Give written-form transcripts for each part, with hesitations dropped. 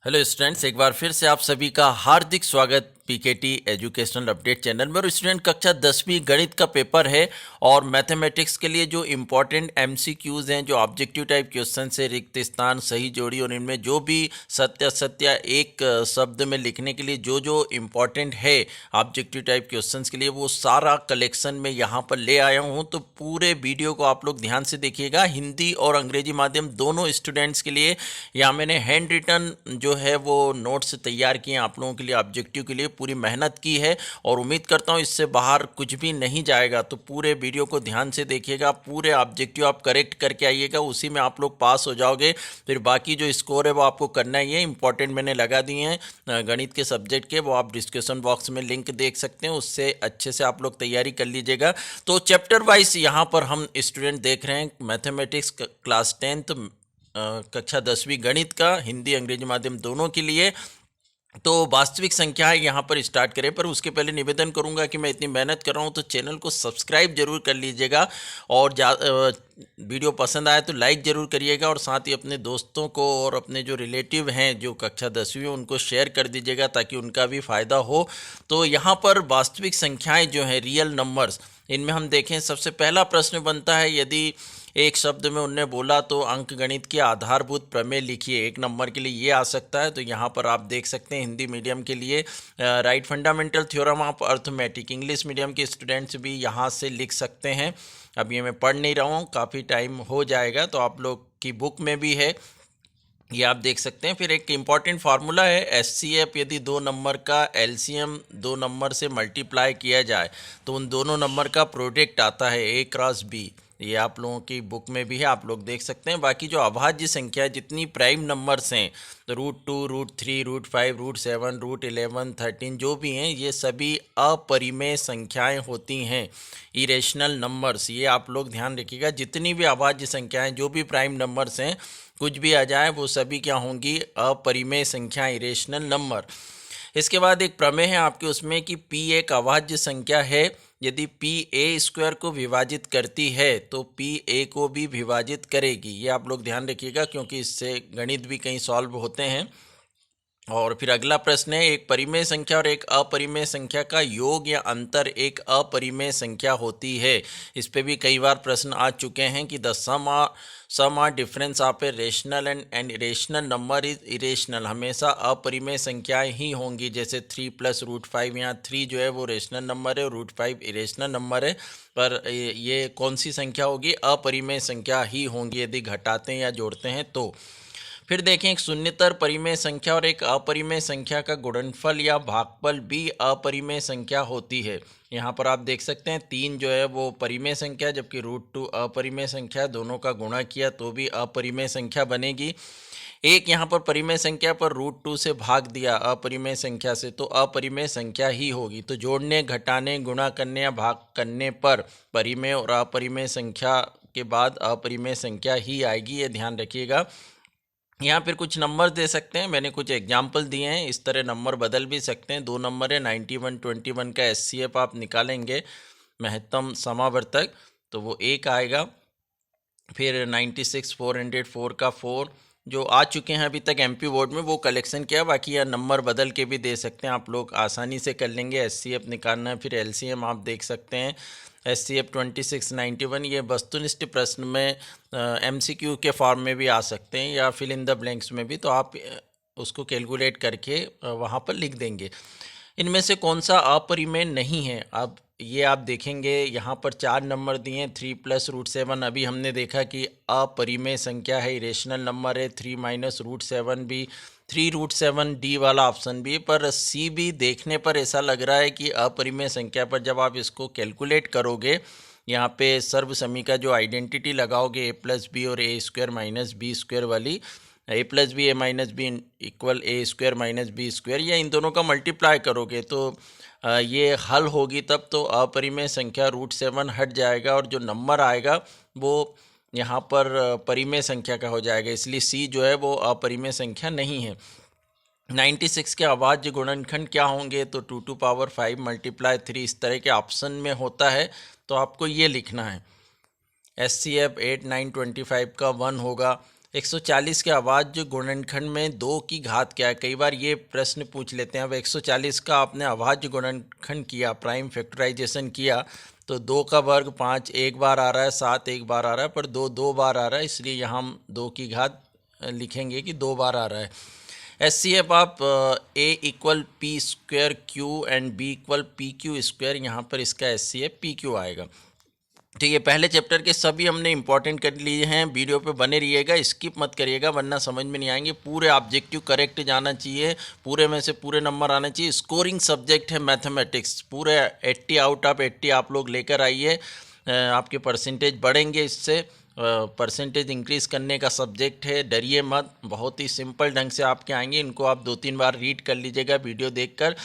Hello students, एक बार फिर से आप सभी का हार्दिक स्वागत पीकेटी एजुकेशनल अपडेट चैनल में। और स्टूडेंट, कक्षा 10वीं गणित का पेपर है और मैथमेटिक्स के लिए जो इम्पोर्टेंट एमसीक्यूज हैं, जो ऑब्जेक्टिव टाइप क्वेश्चन से रिक्त स्थान, सही जोड़ी और इनमें जो भी सत्य असत्य एक शब्द में लिखने के लिए जो जो इम्पोर्टेंट है ऑब्जेक्टिव टाइप क्वेश्चंस के लिए, वो सारा कलेक्शन में यहाँ पर ले आया हूँ। तो पूरे वीडियो को आप लोग ध्यान से देखिएगा। हिंदी और अंग्रेजी माध्यम दोनों स्टूडेंट्स के लिए यहाँ मैंने हैंड रिटन जो है वो नोट्स तैयार किए आप लोगों के लिए, ऑब्जेक्टिव के लिए पूरी मेहनत की है और उम्मीद करता हूँ इससे बाहर कुछ भी नहीं जाएगा। तो पूरे वीडियो को ध्यान से देखिएगा, पूरे ऑब्जेक्टिव आप करेक्ट करके आइएगा, उसी में आप लोग पास हो जाओगे। फिर बाकी जो स्कोर है वो आपको करना ही है। इंपॉर्टेंट मैंने लगा दिए हैं गणित के सब्जेक्ट के, वो आप डिस्क्रिप्शन बॉक्स में लिंक देख सकते हैं, उससे अच्छे से आप लोग तैयारी कर लीजिएगा। तो चैप्टर वाइज यहाँ पर हम स्टूडेंट देख रहे हैं मैथमेटिक्स क्लास 10th कक्षा 10वीं गणित का, हिंदी अंग्रेजी माध्यम दोनों के लिए। तो वास्तविक संख्याएं यहाँ पर स्टार्ट करें, पर उसके पहले निवेदन करूंगा कि मैं इतनी मेहनत कर रहा हूँ तो चैनल को सब्सक्राइब जरूर कर लीजिएगा और वीडियो पसंद आए तो लाइक ज़रूर करिएगा और साथ ही अपने दोस्तों को और अपने जो रिलेटिव हैं जो कक्षा 10वीं उनको शेयर कर दीजिएगा ताकि उनका भी फ़ायदा हो। तो यहाँ पर वास्तविक संख्याएं जो हैं, रियल नंबर्स, इनमें हम देखें सबसे पहला प्रश्न बनता है, यदि एक शब्द में उनने बोला तो अंक गणित की आधारभूत प्रमेय लिखिए। एक नंबर के लिए ये आ सकता है। तो यहाँ पर आप देख सकते हैं हिंदी मीडियम के लिए right fundamental theorem of arithmetic, English medium के स्टूडेंट्स भी यहाँ से लिख सकते हैं। अब ये मैं पढ़ नहीं रहा हूँ, काफ़ी टाइम हो जाएगा, तो आप लोग की बुक में भी है, ये आप देख सकते हैं। फिर एक इम्पॉर्टेंट फार्मूला है एचसीएफ, यदि दो नंबर का एलसीएम दो नंबर से मल्टीप्लाई किया जाए तो उन दोनों नंबर का प्रोडक्ट आता है ए क्रॉस बी। ये आप लोगों की बुक में भी है, आप लोग देख सकते हैं। बाकी जो अभाज्य संख्या, जितनी प्राइम नंबर्स हैं, तो √2, √3, √5, √7, √11, 13 जो भी हैं, ये सभी अपरिमेय संख्याएं होती हैं, इरेशनल नंबर्स। ये आप लोग ध्यान रखिएगा, जितनी भी अभाज्य संख्याएं, जो भी प्राइम नंबर्स हैं, कुछ भी आ जाए, वो सभी क्या होंगी? अपरिमेय संख्या, इरेशनल नंबर। इसके बाद एक प्रमेय है आपके उसमें कि p एक अभाज्य संख्या है, यदि p a² को विभाजित करती है तो p a को भी विभाजित करेगी। ये आप लोग ध्यान रखिएगा क्योंकि इससे गणित भी कहीं सॉल्व होते हैं। और फिर अगला प्रश्न है, एक परिमेय संख्या और एक अपरिमेय संख्या का योग या अंतर एक अपरिमेय संख्या होती है। इस पे भी कई बार प्रश्न आ चुके हैं कि the sum or difference of a rational and irrational number is irrational. हमेशा अपरिमेय संख्याएं ही होंगी, जैसे 3 + √5, यहाँ 3 जो है वो रेशनल नंबर है और √5 इरेशनल नंबर है, पर ये कौन सी संख्या होगी? अपरिमेय संख्या ही होंगी यदि घटाते हैं या जोड़ते हैं तो। फिर देखें, एक शून्यतर परिमेय संख्या और एक अपरिमेय संख्या का गुणनफल या भागफल भी अपरिमेय संख्या होती है। यहाँ पर आप देख सकते हैं 3 जो है वो परिमेय संख्या, जबकि √2 अपरिमेय संख्या, दोनों का गुणा किया तो भी अपरिमेय संख्या बनेगी। एक यहाँ पर परिमेय संख्या पर √2 से भाग दिया अपरिमेय संख्या से, तो अपरिमेय संख्या ही होगी। तो जोड़ने, घटाने, गुणा करने या भाग करने पर परिमेय और अपरिमेय संख्या के बाद अपरिमेय संख्या ही आएगी, ये ध्यान रखिएगा। यहाँ फिर कुछ नंबर दे सकते हैं, मैंने कुछ एग्जाम्पल दिए हैं, इस तरह नंबर बदल भी सकते हैं। 2 नंबर है 91, 21 का एचसीएफ आप निकालेंगे, महत्तम समावर्तक, तो वो 1 आएगा। फिर 96, 404 का 4 जो आ चुके हैं अभी तक एमपी बोर्ड में, वो कलेक्शन किया। बाकी यह नंबर बदल के भी दे सकते हैं, आप लोग आसानी से कर लेंगे। एचसीएफ निकालना है, फिर एलसीएम आप देख सकते हैं, एचसीएफ 26, 91। ये वस्तुनिष्ठ प्रश्न में एमसीक्यू के फॉर्म में भी आ सकते हैं या फिल इन द ब्लैंक्स में भी, तो आप उसको कैलकुलेट करके वहाँ पर लिख देंगे। इनमें से कौन सा अपरिमेय नहीं है? अब ये आप देखेंगे, यहाँ पर 4 नंबर दिए हैं, 3 + √7 अभी हमने देखा कि अपरिमेय संख्या है, इरेशनल नंबर है। 3 - √7 भी, 3 √7 डी वाला ऑप्शन भी, पर सी भी देखने पर ऐसा लग रहा है कि अपरिमेय संख्या पर जब आप इसको कैलकुलेट करोगे, यहाँ पे सर्व समी का जो आइडेंटिटी लगाओगे a + b और a² - b² वाली, a + b a - b = a² - b², या इन दोनों का मल्टीप्लाई करोगे तो ये हल होगी, तब तो अपरिमेय संख्या √7 हट जाएगा और जो नंबर आएगा वो यहाँ पर परिमेय संख्या का हो जाएगा, इसलिए सी जो है वो अपरिमेय संख्या नहीं है। 96 के अभाज्य गुणनखंड क्या होंगे? तो 2⁵ × 3 इस तरह के ऑप्शन में होता है, तो आपको ये लिखना है। एचसीएफ 8, 9, 25 का 1 होगा। 140 के अभाज्य गुणनखंड में 2 की घात क्या है? कई बार ये प्रश्न पूछ लेते हैं। अब 140 का आपने अभाज्य गुणनखंड किया, प्राइम फैक्टराइजेशन किया, तो 2 का वर्ग 5 एक बार आ रहा है, 7 एक बार आ रहा है, पर 2 दो बार आ रहा है, इसलिए यहाँ हम 2 की घात लिखेंगे कि 2 बार आ रहा है। SCF आप A equal P square Q and B equal P Q square, यहाँ पर इसका SCF PQ आएगा। ठीक है, पहले चैप्टर के सभी हमने इंपॉर्टेंट कर लिए हैं। वीडियो पे बने रहिएगा, स्किप मत करिएगा वरना समझ में नहीं आएंगे। पूरे ऑब्जेक्टिव करेक्ट जाना चाहिए, पूरे में से पूरे नंबर आने चाहिए। स्कोरिंग सब्जेक्ट है मैथमेटिक्स, पूरे 80 आउट ऑफ 80 आप लोग लेकर आइए। आपके परसेंटेज बढ़ेंगे इससे। परसेंटेज इंक्रीज़ करने का सब्जेक्ट है, डरिए मत। बहुत ही सिंपल ढंग से आपके आएंगे, इनको आप 2-3 बार रीड कर लीजिएगा वीडियो देखकर।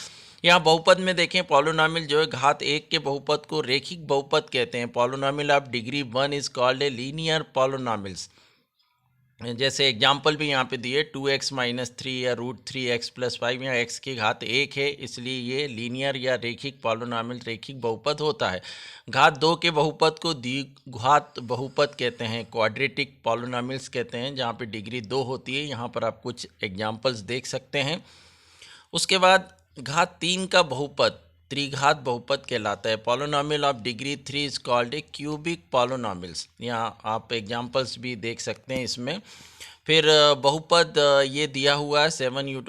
यहाँ बहुपद में देखें, पॉलिनोमियल जो है घात 1 के बहुपद को रेखिक बहुपद कहते हैं। Polynomial of degree 1 is called a linear polynomials. जैसे एग्जाम्पल भी यहाँ पे दिए 2x - 3 या √3x+5, यहाँ x की घात 1 है, इसलिए ये लीनियर या रेखिक पॉलिनोमियल रेखिक बहुपद होता है। घात 2 के बहुपद को द्विघात बहुपद कहते हैं, क्वाड्रेटिक पॉलिनोमियल्स कहते हैं, जहाँ पे डिग्री 2 होती है। यहाँ पर आप कुछ एग्जाम्पल्स देख सकते हैं। उसके बाद घात 3 का बहुपद त्रिघात बहुपद कहलाता है। Polynomial of degree 3 is called a cubic polynomials. यहाँ आप एग्जांपल्स भी देख सकते हैं इसमें। फिर बहुपद ये दिया हुआ है 7u⁴ -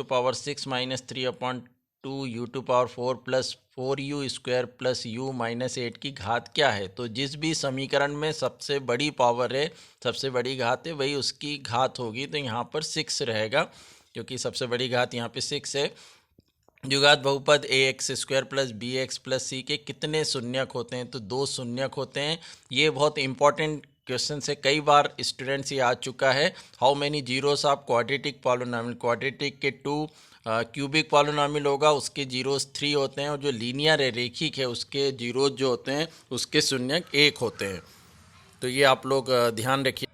3/2u⁴ plus 4u² + u - 8 की घात क्या है? तो जिस भी समीकरण में सबसे बड़ी पावर है, सबसे बड़ी घात है, वही उसकी घात होगी। तो यहाँ पर 6 रहेगा, क्योंकि सबसे बड़ी घात यहाँ पे 6 है। द्विघात बहुपद ax² + bx + c के कितने शून्यक होते हैं? तो 2 शून्यक होते हैं। ये बहुत इंपॉर्टेंट क्वेश्चन से कई बार स्टूडेंट्स ये आ चुका है। How many zeros of quadratic polynomial? Quadratic के 2 क्यूबिक पॉलिनोमियल होगा, उसके जीरोस 3 होते हैं, और जो लीनियर है रेखिक है उसके जीरोस जो होते हैं उसके शून्यक 1 होते हैं। तो ये आप लोग ध्यान रखिए।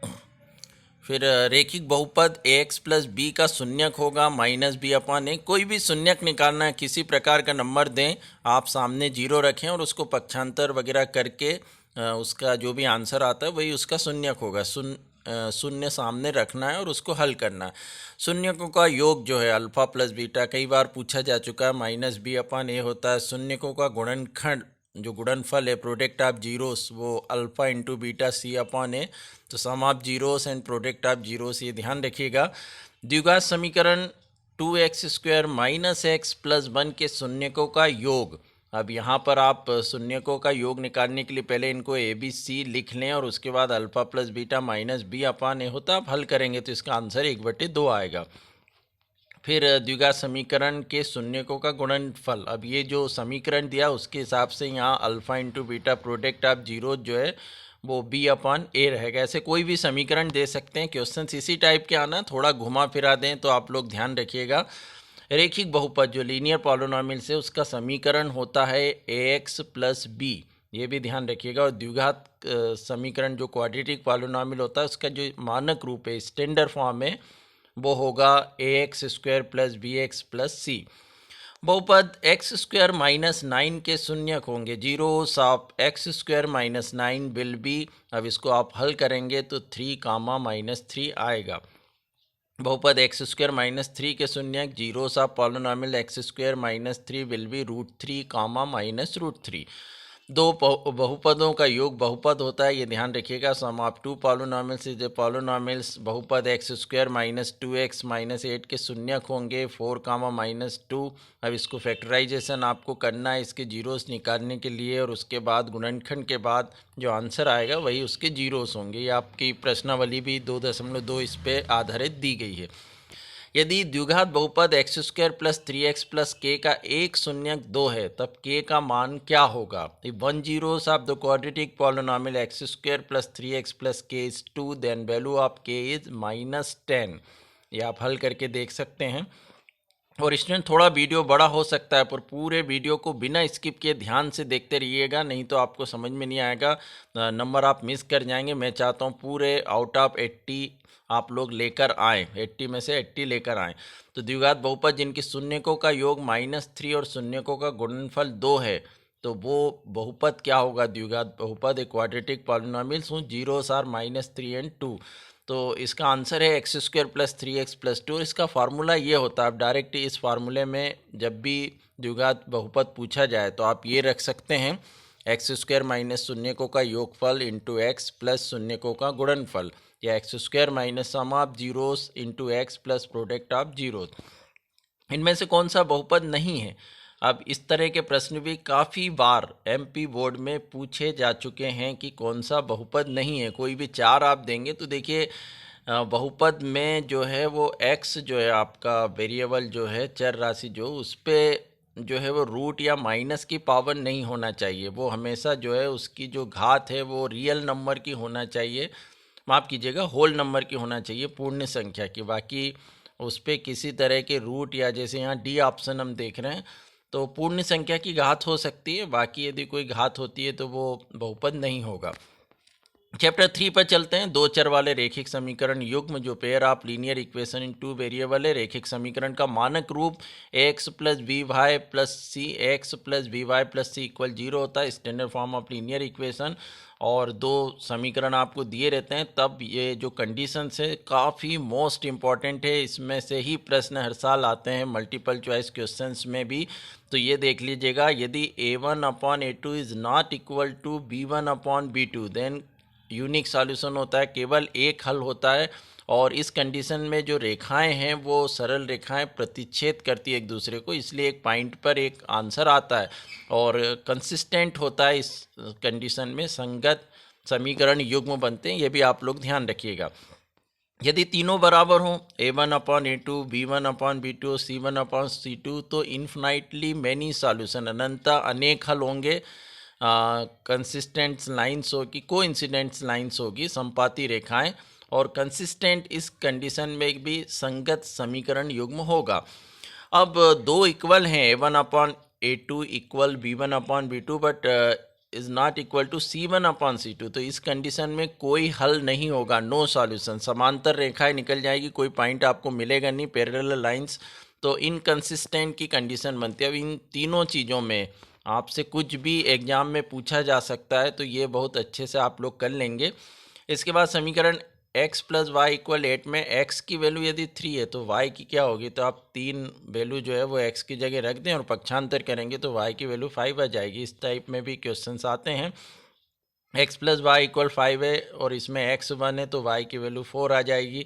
फिर रेखिक बहुपद ax + b का शून्यक होगा -b/a। कोई भी शून्यक निकालना है, किसी प्रकार का नंबर दें, आप सामने जीरो रखें और उसको पक्षांतर वगैरह करके उसका जो भी आंसर आता है वही उसका शून्यक होगा। शून्य सामने रखना है और उसको हल करना है। शून्यकों का योग जो है अल्फ़ा + बीटा, कई बार पूछा जा चुका है, -b/a होता है। शून्यकों का गुणनखंड जो गुणनफल है, प्रोडक्ट ऑफ जीरोस, वो अल्फ़ा × बीटा c/a। तो sum of zeros and product of zeros, ये ध्यान रखिएगा। द्विघात समीकरण 2x² - x + 1 के शून्यकों का योग। अब यहाँ पर आप शून्यकों का योग निकालने के लिए पहले इनको ABC लिख लें और उसके बाद अल्फ़ा + बीटा -b/a होता है। आप हल करेंगे तो इसका आंसर 1/2 आएगा। फिर द्विघात समीकरण के शून्यकों का गुणनफल। अब ये जो समीकरण दिया उसके हिसाब से यहाँ alpha × beta product of zero जो है वो b/a रहेगा। ऐसे कोई भी समीकरण दे सकते हैं। क्वेश्चन इसी टाइप के आना, थोड़ा घुमा फिरा दें तो आप लोग ध्यान रखिएगा। रेखिक बहुपद जो लीनियर पॉलिनोमियल से, उसका समीकरण होता है ax + b, ये भी ध्यान रखिएगा। और द्विघात समीकरण जो क्वाड्रेटिक पॉलिनोमियल होता है उसका जो मानक रूप है, स्टैंडर्ड फॉर्म है, वो होगा ax² + bx + c। बहुपद x² - 9 के शून्यक होंगे। Zeros of x² - 9 will be, अब इसको आप हल करेंगे तो 3, -3 आएगा। बहुपद x² - 3 के शून्यक, zeros of polynomial x² - 3 will be √3, -√3। दो बहुपदों का योग बहुपद होता है, ये ध्यान रखिएगा। Sum of 2 polynomials is a polynomials. बहुपद x² - 2x - 8 के शून्यक होंगे 4, -2। अब इसको फैक्टराइजेशन आपको करना है इसके जीरोस निकालने के लिए, और उसके बाद गुणनखंड के बाद जो आंसर आएगा वही उसके जीरोस होंगे। ये आपकी प्रश्नावली भी 2.2 इस पे आधारित दी गई है। यदि द्विघात बहुपद x² + 3x + k का एक शून्यक 2 है, तब k का मान क्या होगा? If 1 zeros of the quadratic polynomial x² + 3x + k is 2, then value of k is -10। ये आप हल करके देख सकते हैं। और स्टूडेंट थोड़ा वीडियो बड़ा हो सकता है, पर पूरे वीडियो को बिना स्किप किए ध्यान से देखते रहिएगा, नहीं तो आपको समझ में नहीं आएगा, नंबर आप मिस कर जाएंगे। मैं चाहता हूँ पूरे आउट ऑफ 80 आप लोग लेकर आएँ, 80 में से 80 लेकर आएँ। तो द्विघात बहुपद जिनके शून्यकों का योग -3 और शून्यकों का गुणनफल 2 है, तो वो बहुपद क्या होगा? द्विघात बहुपद एक क्वाड्रेटिक पॉलिनोमियल्स हूँ, जीरोस आर -3 and 2। तो इसका आंसर है x square plus 3x plus 2। इसका फार्मूला ये होता है, आप डायरेक्ट इस फार्मूले में जब भी द्विघात बहुपद पूछा जाए तो आप ये रख सकते हैं, एक्स स्क्वायर माइनस शून्यकों का योगफल इंटू एक्स प्लस शून्यकों का गुणनफल, या x square minus sum of zeros into x plus product of zeros. इनमें से कौन सा बहुपद नहीं है? अब इस तरह के प्रश्न भी काफ़ी बार एमपी बोर्ड में पूछे जा चुके हैं कि कौन सा बहुपद नहीं है। कोई भी चार आप देंगे तो देखिए बहुपद में जो है वो x जो है आपका वेरिएबल जो है चर राशि जो उस पर जो है वो रूट या माइनस की पावर नहीं होना चाहिए, वो हमेशा जो है उसकी जो घात है वो रियल नंबर की होना चाहिए, माफ़ कीजिएगा होल नंबर की होना चाहिए, पूर्ण संख्या की। बाकी उस पर किसी तरह के रूट या जैसे यहाँ डी ऑप्शन हम देख रहे हैं तो पूर्ण संख्या की घात हो सकती है, बाकी यदि कोई घात होती है तो वो बहुपद नहीं होगा। चैप्टर 3 पर चलते हैं। दो चर वाले रेखिक समीकरण युग्म जो pair of linear equation in two variable है। रेखिक समीकरण का मानक रूप X plus B Y plus C X plus B Y plus C equal 0 होता है, standard form of linear equation. और दो समीकरण आपको दिए रहते हैं, तब ये जो कंडीशंस है काफ़ी मोस्ट इम्पॉर्टेंट है, इसमें से ही प्रश्न हर साल आते हैं मल्टीपल चॉइस क्वेश्चंस में भी। तो ये देख लीजिएगा, यदि a1/a2 is not equal to b1/b2 then unique solution होता है, केवल एक हल होता है। और इस कंडीशन में जो रेखाएं हैं वो सरल रेखाएं प्रतिच्छेद करती है एक दूसरे को, इसलिए एक पॉइंट पर एक आंसर आता है और कंसिस्टेंट होता है। इस कंडीशन में संगत समीकरण युग्म बनते हैं, ये भी आप लोग ध्यान रखिएगा। यदि तीनों बराबर हों a1/a2 b1/b2 c1/c2 तो इन्फिनाइटली मैनी सॉल्यूशन अनंत अनेक हल होंगे। कंसिस्टेंट लाइंस होगी, कोइंसिडेंट्स लाइंस होगी, संपाती रेखाएं, और कंसिस्टेंट इस कंडीशन में भी संगत समीकरण युग्म होगा। अब दो इक्वल हैं a1/a2 equal b1/b2 but is not equal to c1/c2, तो इस कंडीशन में कोई हल नहीं होगा, नो सॉल्यूशन। समांतर रेखाएं निकल जाएगी, कोई पॉइंट आपको मिलेगा नहीं, पैरेलल लाइंस, तो इनकंसिस्टेंट की कंडीशन बनती है। अब इन तीनों चीज़ों में आपसे कुछ भी एग्जाम में पूछा जा सकता है, तो ये बहुत अच्छे से आप लोग कर लेंगे। इसके बाद समीकरण x प्लस वाई इक्वल 8 में x की वैल्यू यदि 3 है तो y की क्या होगी, तो आप 3 वैल्यू जो है वो x की जगह रख दें और पक्षांतर करेंगे तो y की वैल्यू 5 आ जाएगी। इस टाइप में भी क्वेश्चंस आते हैं। x प्लस वाई इक्वल 5 है और इसमें x 1 है तो y की वैल्यू 4 आ जाएगी।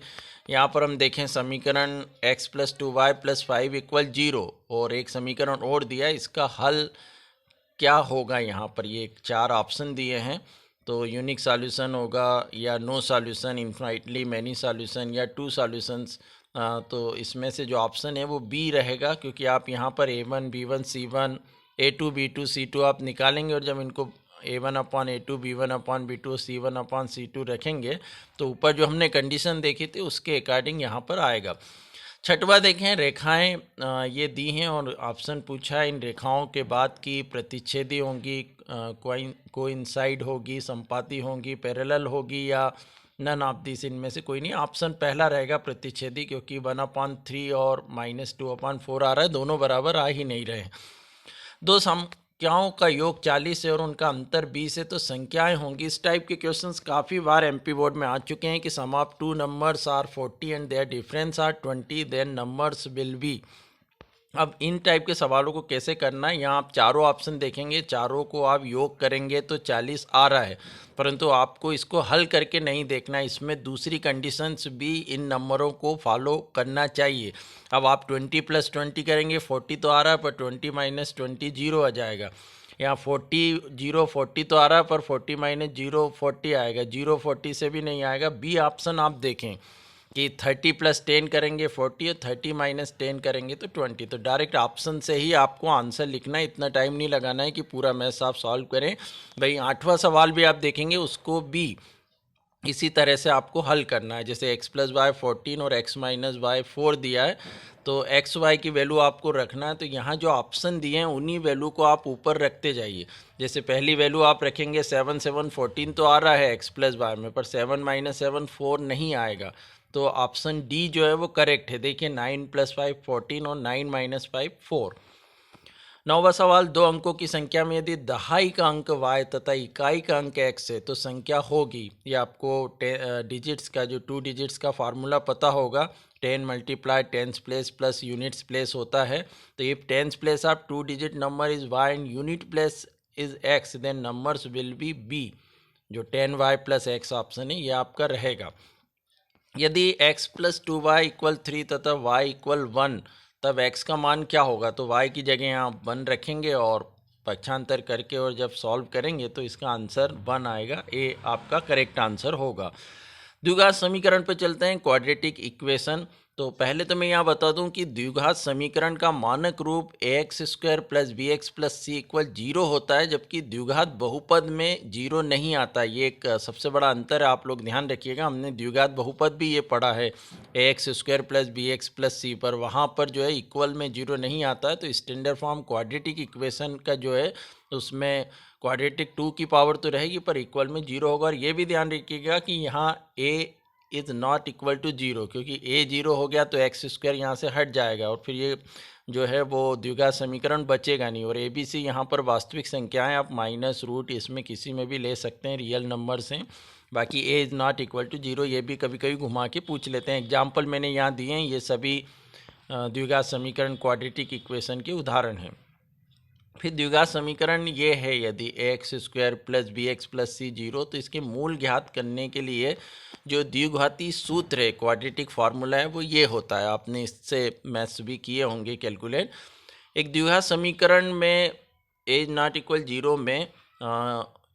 यहाँ पर हम देखें समीकरण x plus 2y plus 5 equal 0 और एक समीकरण और दिया है, इसका हल क्या होगा। यहाँ पर ये चार ऑप्शन दिए हैं, तो यूनिक सॉल्यूशन होगा या no solution, infinitely many solution या टू सॉल्यूशंस। तो इसमें से जो ऑप्शन है वो बी रहेगा, क्योंकि आप यहाँ पर a1 b1 c1 a2 b2 c2 आप निकालेंगे और जब इनको a1/a2 b1/b2 c1/c2 रखेंगे तो ऊपर जो हमने कंडीशन देखी थी उसके अकॉर्डिंग यहाँ पर आएगा। छठवा देखें, रेखाएं ये दी हैं और ऑप्शन पूछा है, इन रेखाओं के बाद की प्रतिच्छेदी होंगी, कोइंसाइड होगी, संपाती होंगी, पैरेलल होगी या नन ऑफ दिस, इनमें से कोई नहीं। ऑप्शन पहला रहेगा प्रतिच्छेदी, क्योंकि 1/3 और -2/4 आ रहा है, दोनों बराबर आ ही नहीं रहे। दो संख्याओं का योग 40 है और उनका अंतर 20 है तो संख्याएं होंगी। इस टाइप के क्वेश्चंस काफ़ी बार एमपी बोर्ड में आ चुके हैं कि sum of two numbers are 40 and their difference are 20 then numbers will be. अब इन टाइप के सवालों को कैसे करना है, यहाँ आप चारों ऑप्शन देखेंगे, चारों को आप योग करेंगे तो 40 आ रहा है, परंतु आपको इसको हल करके नहीं देखना, इसमें दूसरी कंडीशंस भी इन नंबरों को फॉलो करना चाहिए। अब आप 20 + 20 करेंगे, 40 तो आ रहा है पर 20 - 20 0 आ जाएगा। यहाँ 40 तो आ रहा है पर 40 - 0 40 आएगा, 0 40 से भी नहीं आएगा। बी ऑप्शन आप देखें कि 30 + 10 करेंगे 40 और 30 - 10 करेंगे तो 20। तो डायरेक्ट ऑप्शन से ही आपको आंसर लिखना है, इतना टाइम नहीं लगाना है कि पूरा मैथ्स आप सॉल्व करें। भाई 8वां सवाल भी आप देखेंगे, उसको भी इसी तरह से आपको हल करना है। जैसे x + y 14 और x - y 4 दिया है, तो x y की वैल्यू आपको रखना है। तो यहाँ जो ऑप्शन दिए हैं उन्हीं वैल्यू को आप ऊपर रखते जाइए। जैसे पहली वैल्यू आप रखेंगे 7 7 14 तो आ रहा है x + y में, पर 7 - 7 4 नहीं आएगा, तो ऑप्शन डी जो है वो करेक्ट है। देखिए 9 + 5 14 और 9 - 5 4। 9वां सवाल, दो अंकों की संख्या में यदि दहाई का अंक y तथा इकाई का अंक x है तो संख्या होगी। ये आपको डिजिट्स का जो 2 डिजिट्स का फार्मूला पता होगा। 10 multiply tens place plus units place होता है। तो if tens place of 2 digit number is y and unit place is x, then numbers will be b। जो 10y प्लस x ऑप्शन है ये आपका रहेगा। यदि x प्लस 2y इक्वल 3 तथा y इक्वल 1, तब x का मान क्या होगा? तो y की जगह यहाँ 1 रखेंगे और पक्षांतर करके और जब सॉल्व करेंगे तो इसका आंसर 1 आएगा। ए आपका करेक्ट आंसर होगा। द्विघात समीकरण पर चलते हैं, क्वाड्रेटिक इक्वेशन। तो पहले तो मैं यहाँ बता दूं कि द्विघात समीकरण का मानक रूप ax square plus B X plus C equal 0 होता है, जबकि द्विघात बहुपद में 0 नहीं आता। ये एक सबसे बड़ा अंतर है, आप लोग ध्यान रखिएगा। हमने द्विघात बहुपद भी ये पढ़ा है ax square plus B X plus C पर, वहाँ पर जो है इक्वल में 0 नहीं आता है। तो स्टैंडर्ड फॉर्म क्वाड्रेटिक इक्वेशन का जो है उसमें क्वाड्रेटिक 2 की पावर तो रहेगी पर इक्वल में 0 होगा। और ये भी ध्यान रखिएगा कि यहाँ a is not equal to 0, क्योंकि a 0 हो गया तो एक्स स्क्वायर यहाँ से हट जाएगा और फिर ये जो है वो द्विघात समीकरण बचेगा नहीं। और ABC यहाँ पर वास्तविक संख्याएं, आप माइनस रूट इसमें किसी में भी ले सकते हैं, रियल नंबर्स हैं। बाकी a is not equal to 0 ये भी कभी कभी घुमा के पूछ लेते हैं। एग्जाम्पल मैंने यहाँ दिए हैं, ये सभी द्विघात समीकरण क्वाड्रेटिक इक्वेशन के उदाहरण हैं। फिर द्विघात समीकरण ये है, यदि X square plus B X plus C 0, तो इसके मूल ज्ञात करने के लिए जो द्विघाती सूत्र है, क्वाड्रेटिक फार्मूला है, वो ये होता है। आपने इससे मैथ्स भी किए होंगे कैलकुलेट। एक द्विघात समीकरण में एज नॉट इक्वल 0 में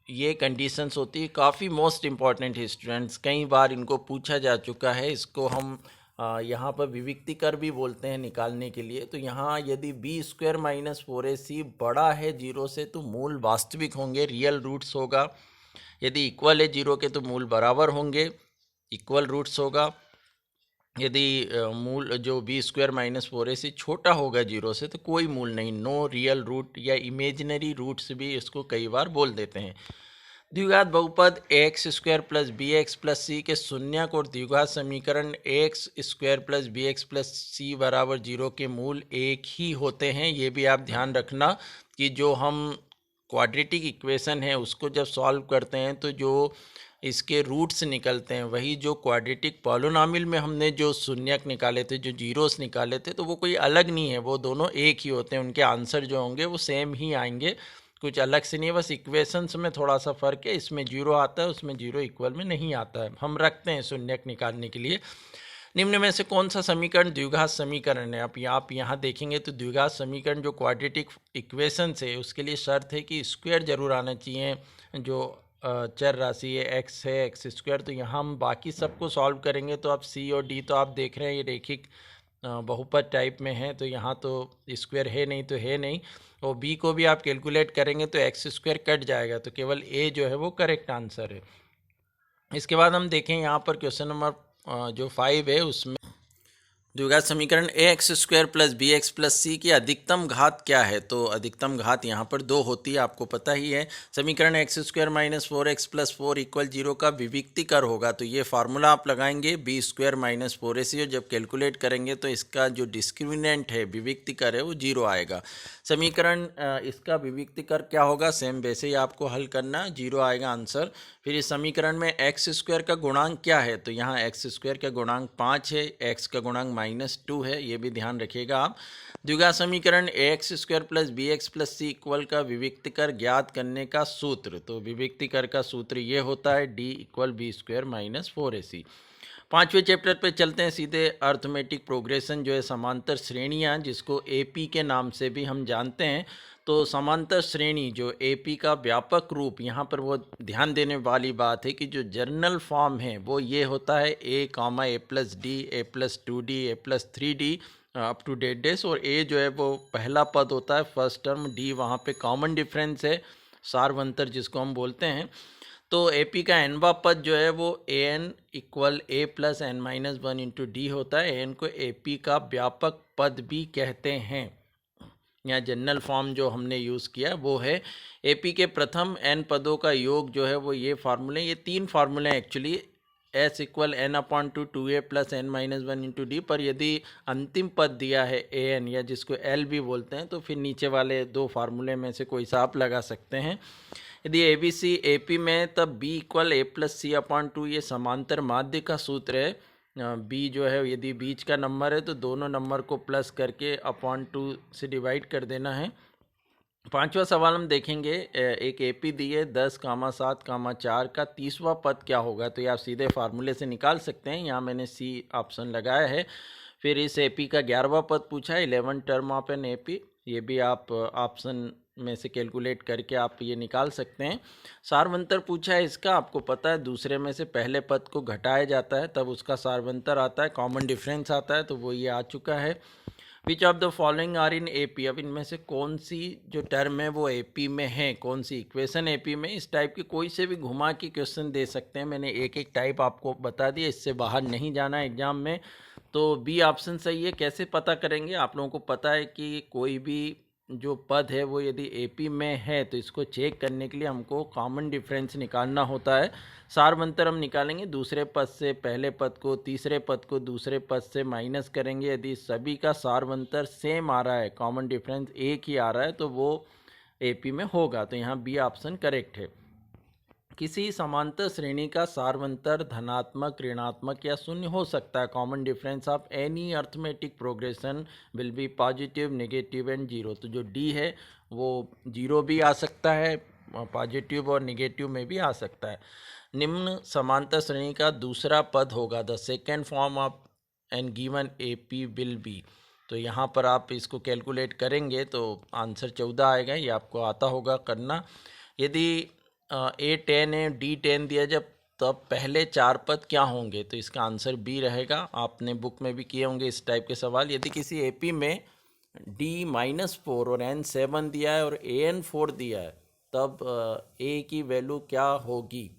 ये कंडीशंस होती है, काफ़ी मोस्ट इम्पॉर्टेंट है स्टूडेंट्स, कई बार इनको पूछा जा चुका है। इसको हम यहाँ पर विविक्तिकर भी बोलते हैं निकालने के लिए। तो यहाँ यदि बी स्क्वायर माइनस 4ac बड़ा है 0 से तो मूल वास्तविक होंगे, रियल रूट्स होगा। यदि इक्वल है 0 के तो मूल बराबर होंगे, इक्वल रूट्स होगा। यदि मूल जो बी स्क्वायर माइनस 4ac छोटा होगा 0 से तो कोई मूल नहीं, नो रियल रूट, या इमेजिनरी रूट्स भी इसको कई बार बोल देते हैं। द्विघात बहुपद X square plus B X plus C के शून्यक और द्विघात समीकरण X square plus B X plus C बराबर 0 के मूल एक ही होते हैं। ये भी आप ध्यान रखना कि जो हम क्वाड्रेटिक इक्वेशन है उसको जब सॉल्व करते हैं तो जो इसके रूट्स निकलते हैं वही जो क्वाड्रेटिक पॉलिनॉमियल में हमने जो शून्यक निकाले थे, जो जीरोस निकाले थे, तो वो कोई अलग नहीं है, वो दोनों एक ही होते हैं। उनके आंसर जो होंगे वो सेम ही आएंगे, कुछ अलग से नहीं है। बस इक्वेशंस में थोड़ा सा फ़र्क है, इसमें 0 आता है, उसमें 0 इक्वल में नहीं आता है। हम रखते हैं शून्यक निकालने के लिए। निम्न में से कौन सा समीकरण द्विघात समीकरण है? आप यहाँ देखेंगे तो द्विघात समीकरण जो क्वाड्रेटिक इक्वेशन है उसके लिए शर्त है कि स्क्वायर जरूर आना चाहिए। जो चर राशि है एक्स है, एक्स स्क्वायर। तो यहाँ हम बाकी सबको सॉल्व करेंगे तो आप सी और डी तो आप देख रहे हैं ये रेखिक बहुपद टाइप में है, तो यहाँ तो स्क्वायर है नहीं तो है नहीं। और बी को भी आप कैलकुलेट करेंगे तो एक्स स्क्वायर कट जाएगा, तो केवल ए जो है वो करेक्ट आंसर है। इसके बाद हम देखें यहाँ पर क्वेश्चन नंबर जो 5 है उसमें द्विघात समीकरण A X square plus B X plus C की अधिकतम घात क्या है? तो अधिकतम घात यहाँ पर 2 होती है, आपको पता ही है। समीकरण X square minus 4x plus 4 equal 0 का विविक्तिकर होगा, तो ये फार्मूला आप लगाएंगे बी स्क्वायर माइनस 4ac, और जब कैलकुलेट करेंगे तो इसका जो डिस्क्रिमिनेंट है, विविक्तिकर है, वो 0 आएगा। समीकरण इसका विविक्तिकर क्या होगा, सेम वैसे ही आपको हल करना, 0 आएगा आंसर। फिर इस समीकरण में एक्स स्क्वायर का गुणांक क्या है? तो यहाँ एक्स स्क्वायर का गुणांक 5 है, एक्स का गुणांक -2 है, ये भी ध्यान रखिएगा आप। द्विघात समीकरण A X square plus B X plus C equal का विविक्तिकर ज्ञात करने का सूत्र, तो विविक्तिकर का सूत्र ये होता है D equal B square minus 4ac। 5वें चैप्टर पे चलते हैं सीधे, अर्थमेटिक प्रोग्रेशन जो है समांतर श्रेणियाँ, जिसको एपी के नाम से भी हम जानते हैं। तो समांतर श्रेणी जो एपी का व्यापक रूप, यहाँ पर वो ध्यान देने वाली बात है कि जो जर्नल फॉर्म है वो ये होता है a comma a plus d, a plus 2d, a plus 3d up to date days. और a जो है वो पहला पद होता है, फर्स्ट टर्म, d वहाँ पे कॉमन डिफरेंस है, सार्वंतर जिसको हम बोलते हैं। तो एपी का एनवा पद जो है वो an equal a plus n minus 1 into D होता है। an को एपी का व्यापक पद भी कहते हैं। यहाँ जनरल फॉर्म जो हमने यूज़ किया वो है एपी के प्रथम n पदों का योग जो है वो ये फार्मूले, ये 3 फार्मूले हैं actually. S equal N upon two A plus N minus one into D, पर यदि अंतिम पद दिया है ए एन या जिसको एल भी बोलते हैं तो फिर नीचे वाले दो फार्मूले में से कोई सा आप लगा सकते हैं। यदि A B C A P में, तब बी इक्वल ए प्लस सी अपॉन टू, ये समांतर माध्य का सूत्र है। बी जो है यदि बीच का नंबर है तो दोनों नंबर को प्लस करके अपॉन टू से डिवाइड कर देना है। पांचवा सवाल हम देखेंगे, एक एपी दी है 10,7,4 का 30वां पद क्या होगा, तो ये आप सीधे फार्मूले से निकाल सकते हैं। यहाँ मैंने सी ऑप्शन लगाया है। फिर इस एपी का 11वां पद पूछा है, 11 टर्म ऑफ एन एपी, ये भी आप ऑप्शन में से कैलकुलेट करके आप ये निकाल सकते हैं। सारवंतर पूछा है इसका, आपको पता है दूसरे में से पहले पद को घटाया जाता है तब उसका सारवंतर आता है, कॉमन डिफरेंस आता है, तो वो ये आ चुका है। Which of the following are in AP, अब इनमें से कौन सी जो टर्म है वो एपी में है, कौन सी इक्वेशन एपी में। इस टाइप की कोई से भी घुमा के क्वेश्चन दे सकते हैं, मैंने एक एक टाइप आपको बता दिया, इससे बाहर नहीं जाना है एग्जाम में। तो बी ऑप्शन सही है। कैसे पता करेंगे, आप लोगों को पता है कि कोई भी जो पद है वो यदि एपी में है तो इसको चेक करने के लिए हमको कॉमन डिफरेंस निकालना होता है। सारवंतर हम निकालेंगे, दूसरे पद से पहले पद को, तीसरे पद को दूसरे पद से माइनस करेंगे। यदि सभी का सारवंतर सेम आ रहा है, कॉमन डिफरेंस एक ही आ रहा है, तो वो एपी में होगा। तो यहाँ बी ऑप्शन करेक्ट है। किसी समांतर श्रेणी का सारवंतर धनात्मक, ऋणात्मक या शून्य हो सकता है। Common difference of any arithmetic progression will be positive, negative and zero. तो जो डी है वो जीरो भी आ सकता है, पॉजिटिव और नेगेटिव में भी आ सकता है। निम्न समांतर श्रेणी का दूसरा पद होगा, the second form of an given A P will be. तो यहाँ पर आप इसको कैलकुलेट करेंगे तो आंसर 14 आएगा, ये आपको आता होगा करना। यदि A10 है, D10 दिया जब, तब पहले चार पद क्या होंगे, तो इसका आंसर बी रहेगा। आपने बुक में भी किए होंगे इस टाइप के सवाल। यदि किसी एपी में D-4 और N7 दिया है और AN4 दिया है, तब A की वैल्यू क्या होगी,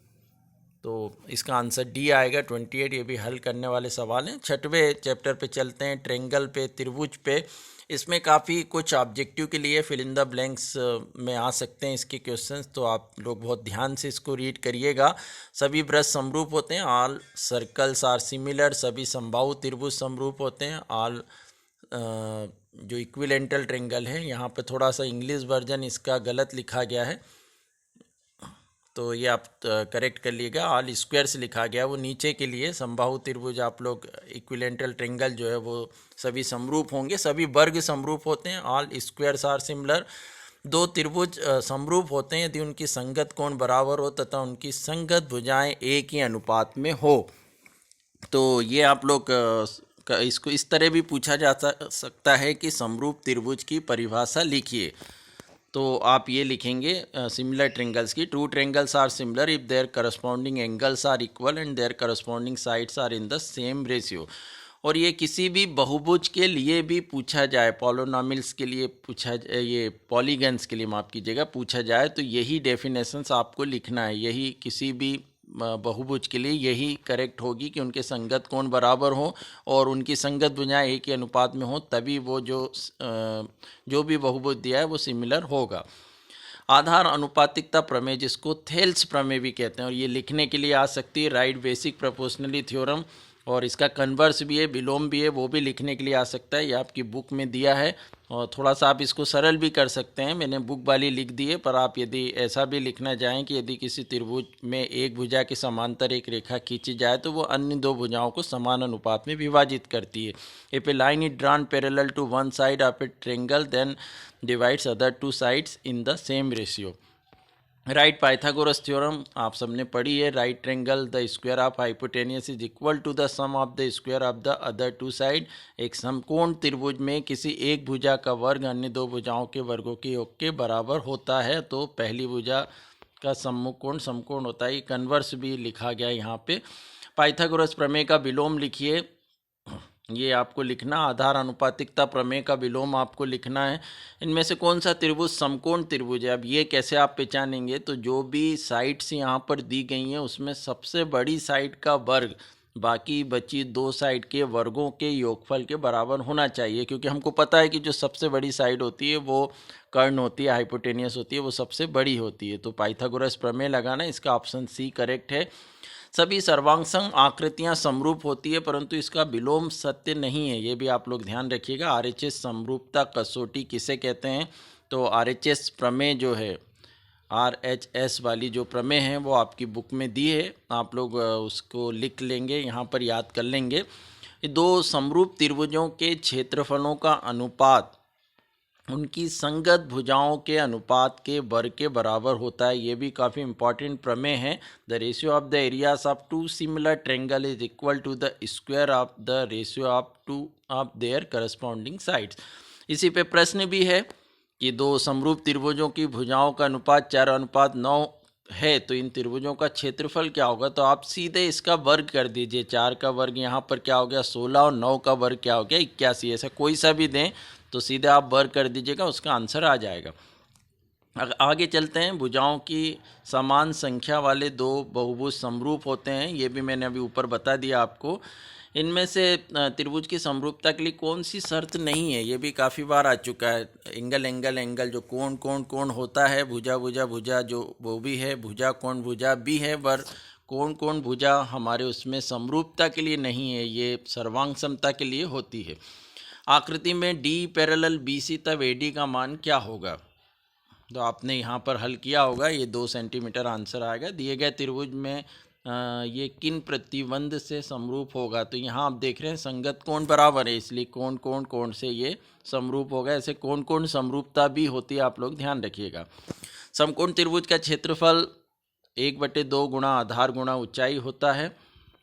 तो इसका आंसर डी आएगा 28। ये भी हल करने वाले सवाल हैं। छठवें चैप्टर पे चलते हैं, ट्रेंगल पे, त्रिभुज पे। इसमें काफ़ी कुछ ऑब्जेक्टिव के लिए फिल इन द ब्लैंक्स में आ सकते हैं इसके क्वेश्चंस, तो आप लोग बहुत ध्यान से इसको रीड करिएगा। सभी वृत्त समरूप होते हैं, ऑल सर्कल्स आर सिमिलर, सभी समबाहु त्रिभुज समरूप होते हैं, ऑल जो इक्विलेंटल ट्रेंगल है, यहाँ पे थोड़ा सा इंग्लिश वर्जन इसका गलत लिखा गया है, तो ये आप करेक्ट कर लीजिएगा। ऑल स्क्वायर्स लिखा गया, वो नीचे के लिए समबाहु त्रिभुज, आप लोग इक्विलेंटल ट्रेंगल जो है वो सभी समरूप होंगे, सभी वर्ग समरूप होते हैं। ऑल स्क्वायर्स आर सिमिलर, दो त्रिभुज समरूप होते हैं यदि उनकी संगत कोण बराबर हो तथा उनकी संगत भुजाएं एक ही अनुपात में हो। तो ये आप लोग इसको इस तरह भी पूछा जा सकता है कि समरूप त्रिभुज की परिभाषा लिखिए, तो आप ये लिखेंगे सिमिलर ट्रेंगल्स की, two triangles are similar if their corresponding angles are equal and their corresponding sides are in the same ratio. और ये किसी भी बहुभुज के लिए भी पूछा जाए, पॉलिनोमियल्स के लिए पूछा, ये पॉलीगन्स के लिए माफ़ कीजिएगा, पूछा जाए तो यही डेफिनेशंस आपको लिखना है। यही किसी भी बहुभुज के लिए यही करेक्ट होगी कि उनके संगत कोण बराबर हो और उनकी संगत भुजाएं एक ही अनुपात में हो, तभी वो जो भी बहुभुज दिया है वो सिमिलर होगा। आधार अनुपातिकता प्रमेय, जिसको थेल्स प्रमेय भी कहते हैं, और ये लिखने के लिए आ सकती है राइट बेसिक प्रोपोर्शनली थ्योरम, और इसका कन्वर्स भी है, विलोम भी है, वो भी लिखने के लिए आ सकता है। ये आपकी बुक में दिया है, और थोड़ा सा आप इसको सरल भी कर सकते हैं, मैंने बुक वाली लिख दी है, पर आप यदि ऐसा भी लिखना चाहें कि यदि किसी त्रिभुज में एक भुजा के समांतर एक रेखा खींची जाए तो वो अन्य दो भुजाओं को समान अनुपात में विभाजित करती है। If a line is drawn parallel to one side of a triangle then divides other two sides in the same ratio. Right Pythagoras theorem आप सबने पढ़ी है, right triangle the square of hypotenuse is equal to the sum of the square of the other two side. एक समकोण त्रिभुज में किसी एक भुजा का वर्ग अन्य दो भुजाओं के वर्गों के योग के बराबर होता है, तो पहली भुजा का समकोण समकोण होता है। कन्वर्स भी लिखा गया यहाँ पे। पाइथागोरस प्रमेय का विलोम लिखिए, ये आपको लिखना, आधार अनुपातिकता प्रमेय का विलोम आपको लिखना है। इनमें से कौन सा त्रिभुज समकोण त्रिभुज है, अब ये कैसे आप पहचानेंगे, तो जो भी साइड्स यहाँ पर दी गई हैं उसमें सबसे बड़ी साइड का वर्ग बाकी बची दो साइड के वर्गों के योगफल के बराबर होना चाहिए, क्योंकि हमको पता है कि जो सबसे बड़ी साइड होती है वो कर्ण होती है, हाइपोटेनियस होती है, वो सबसे बड़ी होती है। तो पाइथागोरस प्रमेय लगाना, इसका ऑप्शन सी करेक्ट है। सभी सर्वांगसम आकृतियां समरूप होती है, परंतु इसका विलोम सत्य नहीं है, ये भी आप लोग ध्यान रखिएगा। आरएचएस समरूपता कसौटी किसे कहते हैं? तो आरएचएस प्रमेय जो है, आरएचएस वाली जो प्रमेय है वो आपकी बुक में दी है, आप लोग उसको लिख लेंगे, यहाँ पर याद कर लेंगे। दो समरूप त्रिभुजों के क्षेत्रफलों का अनुपात उनकी संगत भुजाओं के अनुपात के वर्ग के बराबर होता है। ये भी काफ़ी इंपॉर्टेंट प्रमेय है। The ratio of the areas of two similar triangle is equal to the square of the ratio of two of their corresponding sides. इसी पे प्रश्न भी है कि दो समरूप त्रिभुजों की भुजाओं का अनुपात 4:9 है, तो इन त्रिभुजों का क्षेत्रफल क्या होगा? तो आप सीधे इसका वर्ग कर दीजिए। 4 का वर्ग यहाँ पर क्या हो गया 16, और 9 का वर्ग क्या हो गया 81। ऐसा कोई सा भी दें तो सीधे आप वर्ग कर दीजिएगा, उसका आंसर आ जाएगा। आगे चलते हैं। भुजाओं की समान संख्या वाले दो बहुभुज समरूप होते हैं, ये भी मैंने अभी ऊपर बता दिया आपको। इनमें से त्रिभुज की समरूपता के लिए कौन सी शर्त नहीं है, ये भी काफ़ी बार आ चुका है। एंगल एंगल एंगल, जो कोण कोण कोण होता है, भुजा भुजा भुजा जो वो भी है, भुजा कोण भुजा भी है, पर कोण कोण भुजा हमारे उसमें समरूपता के लिए नहीं है, ये सर्वांग समता के लिए होती है। आकृति में डी पैरेलल BC तब AD का मान क्या होगा? तो आपने यहाँ पर हल किया होगा, ये 2 सेंटीमीटर आंसर आएगा। दिए गए त्रिभुज में ये किन प्रतिबंध से समरूप होगा? तो यहाँ आप देख रहे हैं संगत कोण बराबर है, इसलिए कोण कोण कोण से ये समरूप होगा। ऐसे कोण कोण समरूपता भी होती है, आप लोग ध्यान रखिएगा। समकोण त्रिभुज का क्षेत्रफल 1/2 गुणा आधार गुणा ऊंचाई होता है।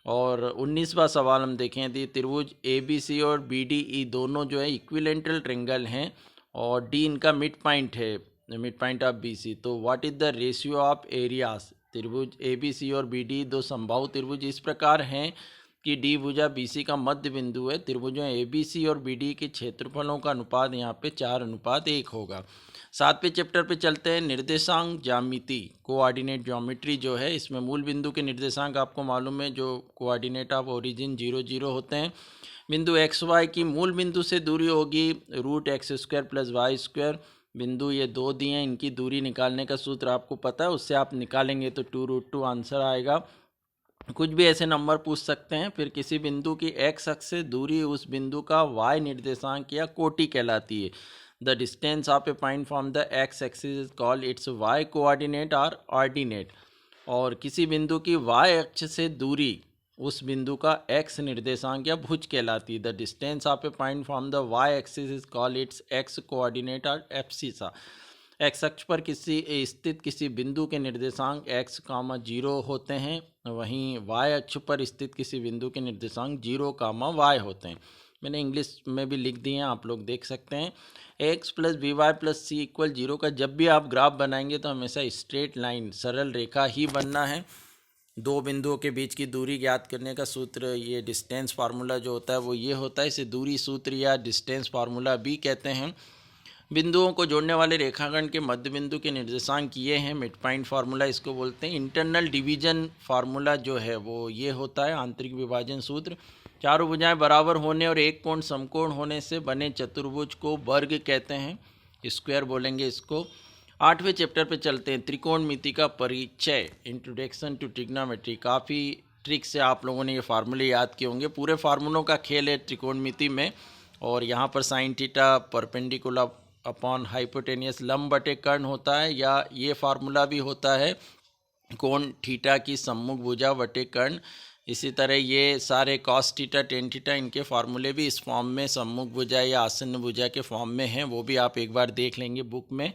और 19वां सवाल हम देखें, यदि त्रिभुज ABC और BDE दोनों जो है इक्विलेटरल ट्रायंगल हैं और D इनका मिड पॉइंट है, मिड पॉइंट ऑफ BC, तो what is the ratio of areas? त्रिभुज ABC और BDE दो समबाहु त्रिभुज इस प्रकार हैं कि D भुजा BC का मध्य बिंदु है। त्रिभुजों ABC और BDE के क्षेत्रफलों का अनुपात यहाँ पे 4:1 होगा। 7वें चैप्टर पे चलते हैं। निर्देशांक ज्यामिति, कोऑर्डिनेट ज्योमेट्री जो है, इसमें मूल बिंदु के निर्देशांक आपको मालूम है, जो कोऑर्डिनेट ऑफ ओरिजिन 0 0 होते हैं। बिंदु XY की मूल बिंदु से दूरी होगी √x² + y²। बिंदु ये 2 दिए हैं, इनकी दूरी निकालने का सूत्र आपको पता है, उससे आप निकालेंगे तो 2√2 आंसर आएगा। कुछ भी ऐसे नंबर पूछ सकते हैं। फिर किसी बिंदु की x अक्ष से दूरी उस बिंदु का y निर्देशांक या कोटि कहलाती है। The distance of A point from the x axis is called its y coordinate और ऑर्डिनेट। और किसी बिंदु की y अक्ष से दूरी उस बिंदु का x निर्देशांक या भुज कहलाती है। The distance of A point from the y axis is called its x coordinate और एब्सिसा। x अक्ष पर स्थित किसी बिंदु के निर्देशांक x, 0 होते हैं, वहीं y अक्ष पर स्थित किसी बिंदु के निर्देशांक 0, y होते हैं। मैंने इंग्लिश में भी लिख दिए हैं, आप लोग देख सकते हैं। x + by + c = 0 का जब भी आप ग्राफ बनाएंगे तो हमेशा स्ट्रेट लाइन, सरल रेखा ही बनना है। दो बिंदुओं के बीच की दूरी ज्ञात करने का सूत्र, ये डिस्टेंस फार्मूला जो होता है वो ये होता है, इसे दूरी सूत्र या डिस्टेंस फार्मूला भी कहते हैं। बिंदुओं को जोड़ने वाले रेखाखंड के मध्य बिंदु के निर्देशांक ये हैं, मिड पॉइंट फार्मूला इसको बोलते हैं। इंटरनल डिवीजन फार्मूला जो है वो ये होता है, आंतरिक विभाजन सूत्र। चारों भुजाएं बराबर होने और एक कोण समकोण होने से बने चतुर्भुज को वर्ग कहते हैं, स्क्वायर बोलेंगे इसको। 8वें चैप्टर पे चलते हैं। त्रिकोणमिति का परिचय, इंट्रोडक्शन टू ट्रिग्नोमेट्री। काफ़ी ट्रिक से आप लोगों ने ये फार्मूले याद किए होंगे, पूरे फार्मूलों का खेल है त्रिकोणमिति में। और यहाँ पर sin theta perpendicular upon hypotenuse लंब बटे कर्ण होता है, या ये फार्मूला भी होता है कोण थीटा की सम्मुख भुजा बटे कर्ण। इसी तरह ये सारे cos थीटा tan थीटा इनके फार्मूले भी इस फॉर्म में सम्मुख भुजा या आसन्न भुजा के फॉर्म में हैं, वो भी आप एक बार देख लेंगे बुक में।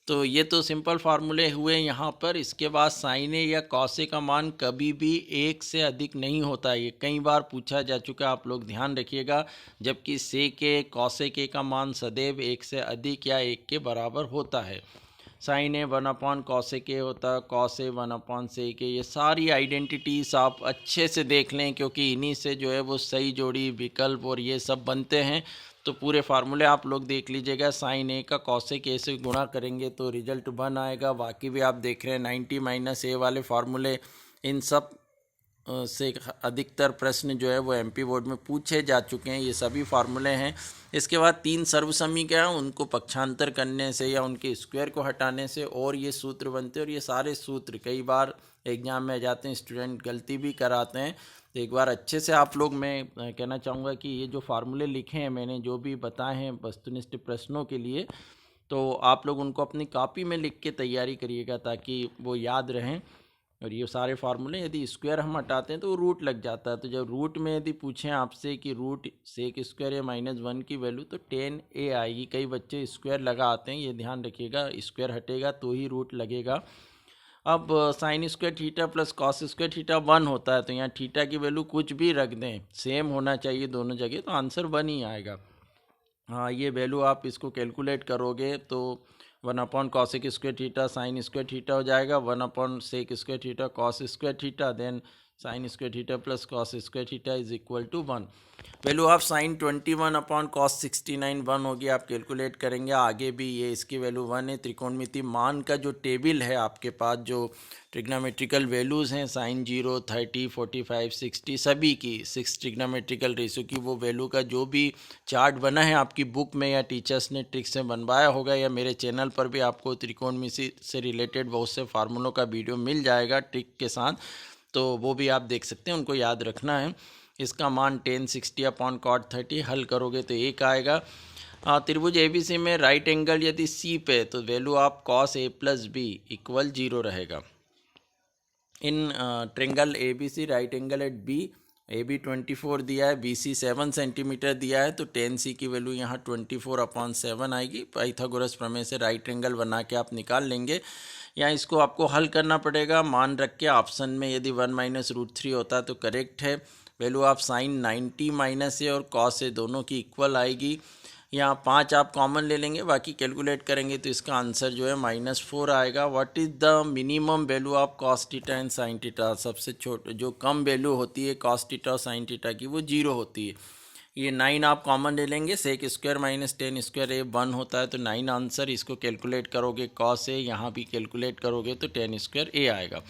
तो ये तो सिंपल फार्मूले हुए यहाँ पर। इसके बाद साइन ए या कॉस ए का मान कभी भी 1 से अधिक नहीं होता, ये कई बार पूछा जा चुका, आप लोग ध्यान रखिएगा। जबकि सेक ए कॉस ए के का मान सदैव 1 से अधिक या 1 के बराबर होता है। Sign A 1/cos cos A के होता है, कॉस ए 1/sec के। ये सारी आइडेंटिटीज़ आप अच्छे से देख लें, क्योंकि इन्हीं से जो है वो सही जोड़ी, विकल्प और ये सब बनते हैं। तो पूरे फार्मूले आप लोग देख लीजिएगा। साइन ए का कॉसेक ए से गुणा करेंगे तो रिजल्ट 1 आएगा। बाकी भी आप देख रहे हैं 90 - a वाले फार्मूले, इन सब से अधिकतर प्रश्न जो है वो एमपी बोर्ड में पूछे जा चुके हैं। ये सभी फार्मूले हैं। इसके बाद 3 सर्वसमीकरण, उनको पक्षांतर करने से या उनके स्क्वायर को हटाने से और ये सूत्र बनते हैं। और ये सारे सूत्र कई बार एग्जाम में आ जाते हैं, स्टूडेंट गलती भी कराते हैं। तो एक बार अच्छे से आप लोग, मैं कहना चाहूँगा कि ये जो फार्मूले लिखे हैं मैंने, जो भी बताए हैं वस्तुनिष्ठ प्रश्नों के लिए, तो आप लोग उनको अपनी कॉपी में लिख के तैयारी करिएगा ताकि वो याद रहें। और ये सारे फार्मूले, यदि स्क्वायर हम हटाते हैं तो रूट लग जाता है। तो जब रूट में यदि पूछें आपसे कि रूट सेक स्क्वायर या -1 की वैल्यू, तो 10a आएगी। कई बच्चे स्क्वायर लगा आते हैं, ये ध्यान रखिएगा, स्क्वायर हटेगा तो ही रूट लगेगा। अब sign square theta plus cos square theta 1 होता है, तो यहाँ थीटा की वैल्यू कुछ भी रख दें, सेम होना चाहिए दोनों जगह, तो आंसर 1 ही आएगा। हाँ, ये वैल्यू आप इसको कैलकुलेट करोगे तो 1/cosec square theta sine square theta हो जाएगा, 1/sec square theta cos square theta, then sine square theta plus cos square theta is equal to 1। Value of sine 21/cos 69 1 होगी। आप कैलकुलेट करेंगे, आगे भी ये इसकी वैल्यू 1 है। त्रिकोणमिति मान का जो टेबल है आपके पास, जो ट्रिग्नोमेट्रिकल वैल्यूज़ हैं साइन 0, 30, 45, 60 सभी की 6 ट्रिग्नोमेट्रिकल रेशियो की, वो वैल्यू का जो भी चार्ट बना है आपकी बुक में या टीचर्स ने ट्रिक से बनवाया होगा, या मेरे चैनल पर भी आपको त्रिकोणमिति से रिलेटेड बहुत से फार्मूलों का वीडियो मिल जाएगा ट्रिक के साथ, तो वो भी आप देख सकते हैं, उनको याद रखना है। इसका मान 1060/cot 30 हल करोगे तो 1 आएगा। त्रिभुज ABC में राइट एंगल यदि C पे, तो value of cos A + B इक्वल 0 रहेगा। In triangle ABC right angle at B, AB 24 दिया है, BC 7 सेंटीमीटर दिया है, तो 10C की वैल्यू यहाँ 24/7 आएगी। पाइथागोरस प्रमेय से राइट एंगल बना के आप निकाल लेंगे। या इसको आपको हल करना पड़ेगा मान रख के, ऑप्शन में यदि 1 - √3 होता है तो करेक्ट है। वैल्यू ऑफ साइन 90 - A और कॉस A दोनों की इक्वल आएगी। यहाँ 5 आप कॉमन ले लेंगे, बाकी कैलकुलेट करेंगे तो इसका आंसर जो है -4 आएगा। What is the minimum value of cos theta and sin theta? सबसे छोटे जो कम वैल्यू होती है cos थीटा और sin थीटा की, वो 0 होती है। ये 9 आप कॉमन ले लेंगे, सेक स्क्वायर -10 स्क्वायर A 1 होता है, तो 9 आंसर। इसको कैलकुलेट करोगे cos A, यहाँ भी कैलकुलेट करोगे तो 10 स्क्वायर A आएगा।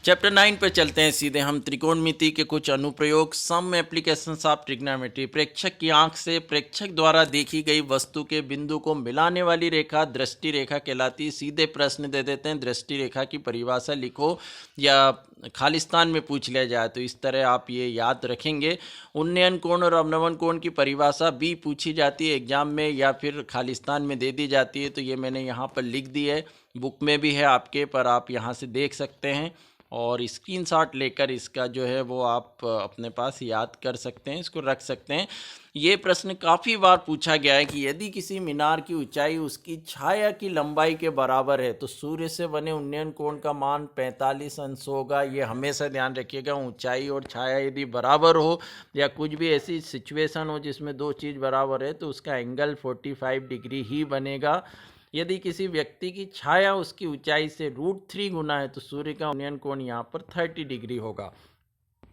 चैप्टर 9 पे चलते हैं सीधे हम। त्रिकोणमिति के कुछ अनुप्रयोग, सम एप्लीकेशंस ऑफ ट्रिग्नोमेट्री। प्रेक्षक की आंख से प्रेक्षक द्वारा देखी गई वस्तु के बिंदु को मिलाने वाली रेखा दृष्टि रेखा कहलाती है। सीधे प्रश्न दे देते हैं, दृष्टि रेखा की परिभाषा लिखो, या खालिस्तान में पूछ लिया जाए तो इस तरह आप ये याद रखेंगे। उन्नयन कोण और अवनमन कोण की परिभाषा भी पूछी जाती है एग्जाम में, या फिर खालिस्तान में दे दी जाती है, तो ये मैंने यहाँ पर लिख दी है, बुक में भी है आपके, पर आप यहाँ से देख सकते हैं और स्क्रीनशॉट लेकर इसका जो है वो आप अपने पास याद कर सकते हैं, इसको रख सकते हैं। ये प्रश्न काफ़ी बार पूछा गया है कि यदि किसी मीनार की ऊंचाई उसकी छाया की लंबाई के बराबर है तो सूर्य से बने उन्नयन कोण का मान 45 अंश होगा। ये हमेशा ध्यान रखिएगा, ऊंचाई और छाया यदि बराबर हो या कुछ भी ऐसी सिचुएशन हो जिसमें दो चीज़ बराबर है, तो उसका एंगल 45 डिग्री ही बनेगा। यदि किसी व्यक्ति की छाया उसकी ऊंचाई से √3 गुना है तो सूर्य का उन्नयन कोण यहाँ पर 30 डिग्री होगा।